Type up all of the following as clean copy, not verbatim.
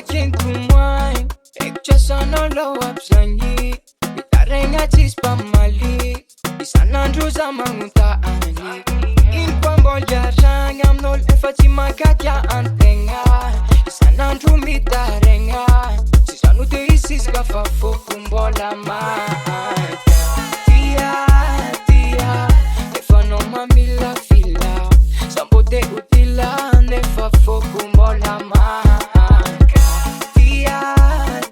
kintu mwai Ekchasa no lo apsanyi Itarenga chispa mali Isana nduza mangunta ani Inpambo jarang amnol Fatima katya antenga Isana ndumita renga Sisanu te isis gafa fokumbola mata Tia, tia Nefano mamila fila Sambote utila Nefa fokumbola mata Tia,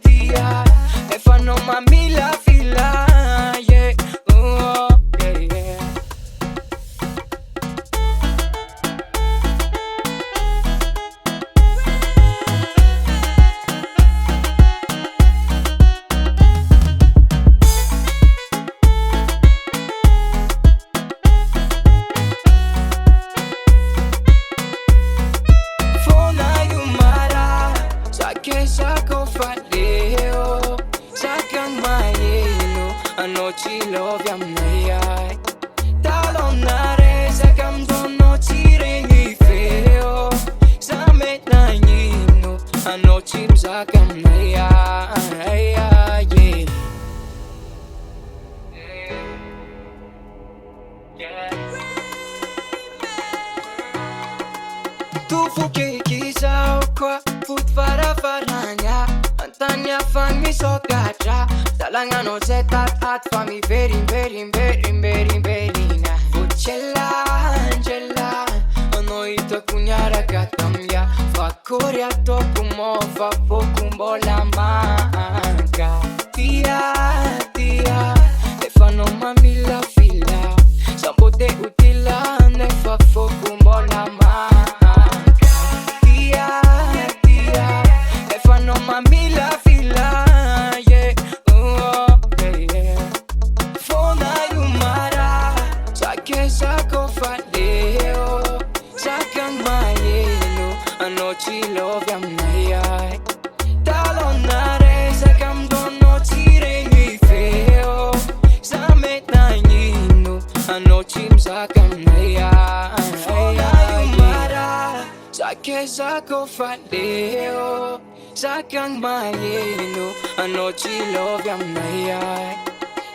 tia Nefano mamila fila Yeah, oh, yeah, yeah Sako faleo, sacan maelo, anoche lo viamnei. Talonare, sacam dono cireni feo, samet naino, anoche sacam naia, Tu fuki kisau kwa fut faranya Antanya fan mi sokacha Talanga no zetat at fami very na Fucella angela Anoito kunyara katamya Fakoria tokumo fa pokumbola manka Tia, tia Nefano mamila fila Sambote utila Nefa fokumbola manka Mamila fila, yeah, oh, yeah. Fona yumara, sake sako faleo, sakan maelo, anoche lo viamnei. Talonare, sakam dono cireni feo, samet naino, anoche sakam naia. Fona yumara, sake sako faleo. Sakang maelo, anoche lo viamnei.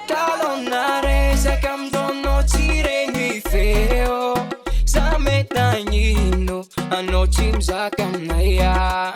Talonare, sakam dono cireni feo. Samet naino, anoche sakam naia.